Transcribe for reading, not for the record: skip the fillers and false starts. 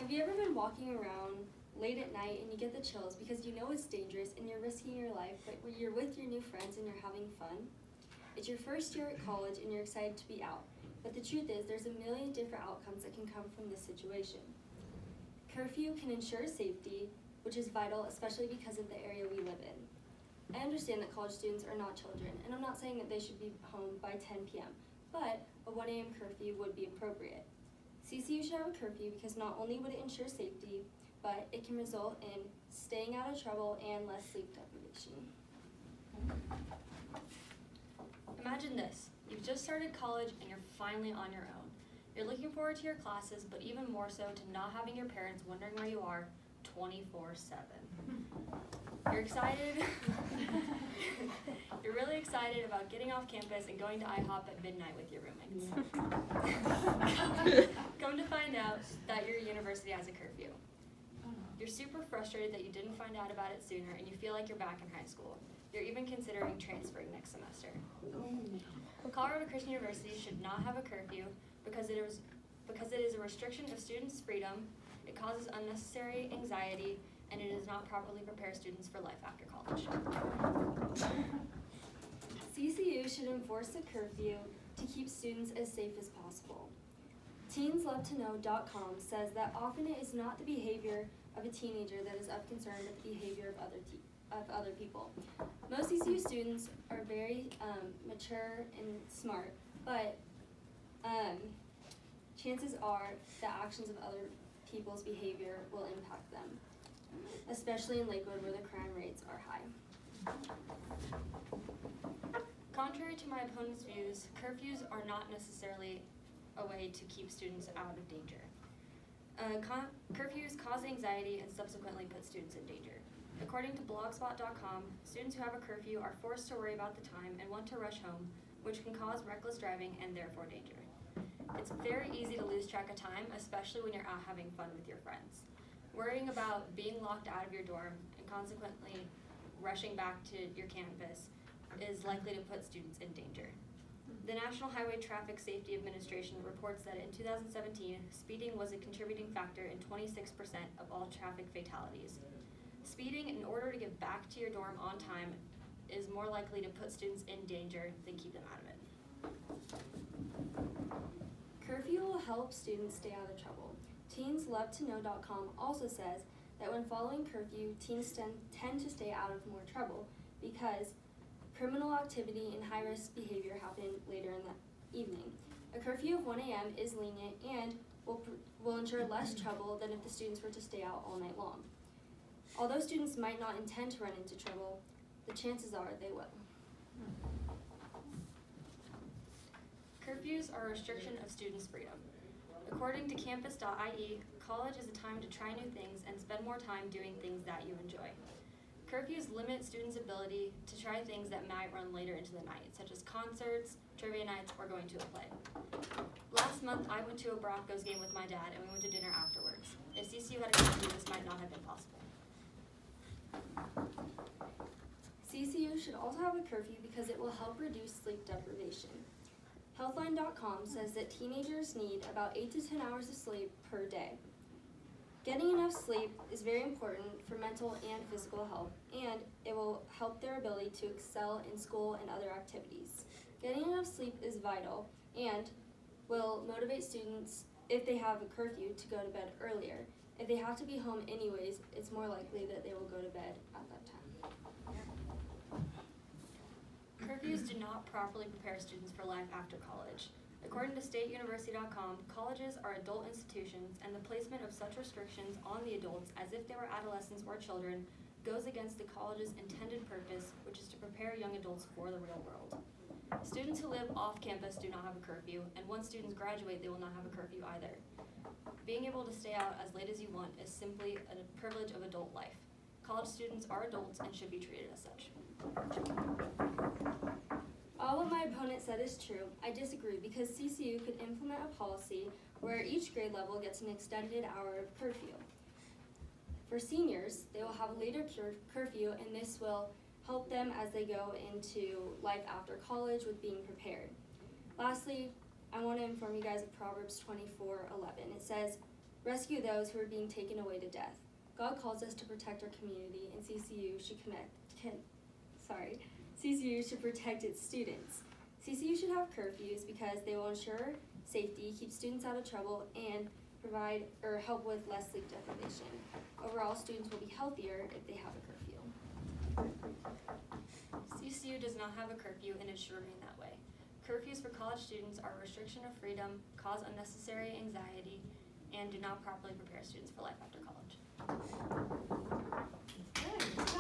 Have you ever been walking around late at night and you get the chills because you know it's dangerous and you're risking your life, but you're with your new friends and you're having fun? It's your first year at college and you're excited to be out, but the truth is there's a million different outcomes that can come from this situation. Curfew can ensure safety, which is vital, especially because of the area we live in. I understand that college students are not children, and I'm not saying that they should be home by 10 p.m., but a 1 a.m. curfew would be appropriate. CCU should have a curfew because not only would it ensure safety, but it can result in staying out of trouble and less sleep deprivation. Imagine this. You've just started college and you're finally on your own. You're looking forward to your classes, but even more so to not having your parents wondering where you are 24/7. You're excited. You're really excited about getting off campus and going to IHOP at midnight with your roommates. Come to find out that your university has a curfew. You're super frustrated that you didn't find out about it sooner and you feel like you're back in high school. You're even considering transferring next semester. Colorado Christian University should not have a curfew because it is a restriction of students' freedom, it causes unnecessary anxiety, and it does not properly prepare students for life after college. CCU should enforce a curfew to keep students as safe as possible. TeensLoveToKnow.com says that often it is not the behavior of a teenager that is of concern, but the behavior of other people. Most CCU students are very mature and smart, but chances are the actions of other people's behavior will impact them, especially in Lakewood where the crime rates are high. Contrary to my opponent's views, curfews are not necessarily a way to keep students out of danger. Curfews cause anxiety and subsequently put students in danger. According to blogspot.com, students who have a curfew are forced to worry about the time and want to rush home, which can cause reckless driving and therefore danger. It's very easy to lose track of time, especially when you're out having fun with your friends. Worrying about being locked out of your dorm and consequently rushing back to your campus is likely to put students in danger. The National Highway Traffic Safety Administration reports that in 2017, speeding was a contributing factor in 26% of all traffic fatalities. Speeding in order to get back to your dorm on time is more likely to put students in danger than keep them out of it. Curfew will help students stay out of trouble. TeensLoveToKnow.com also says that when following curfew, teens tend to stay out of more trouble because criminal activity and high-risk behavior happen later in the evening. A curfew of 1 a.m. is lenient and will ensure less trouble than if the students were to stay out all night long. Although students might not intend to run into trouble, the chances are they will. Curfews are a restriction of students' freedom. According to campus.ie, college is a time to try new things and spend more time doing things that you enjoy. Curfews limit students' ability to try things that might run later into the night, such as concerts, trivia nights, or going to a play. Last month, I went to a Broncos game with my dad, and we went to dinner afterwards. If CCU had a curfew, this might not have been possible. CCU should also have a curfew because it will help reduce sleep deprivation. Healthline.com says that teenagers need about 8 to 10 hours of sleep per day. Getting enough sleep is very important for mental and physical health, and it will help their ability to excel in school and other activities. Getting enough sleep is vital and will motivate students, if they have a curfew, to go to bed earlier. If they have to be home anyways, it's more likely that they will go to bed at that time. Curfews do not properly prepare students for life after college. According to stateuniversity.com, colleges are adult institutions, and the placement of such restrictions on the adults as if they were adolescents or children goes against the college's intended purpose, which is to prepare young adults for the real world. Students who live off campus do not have a curfew, and once students graduate, they will not have a curfew either. Being able to stay out as late as you want is simply a privilege of adult life. College students are adults and should be treated as such. All what my opponent said is true. I disagree because CCU could implement a policy where each grade level gets an extended hour of curfew. For seniors, they will have a later curfew, and this will help them as they go into life after college with being prepared. Lastly, I want to inform you guys of Proverbs 24:11. It says, rescue those who are being taken away to death. God calls us to protect our community, and CCU should protect its students. CCU should have curfews because they will ensure safety, keep students out of trouble, and provide or help with less sleep deprivation. Overall, students will be healthier if they have a curfew. CCU does not have a curfew, and it should remain that way. Curfews for college students are a restriction of freedom, cause unnecessary anxiety, and do not properly prepare students for life after college.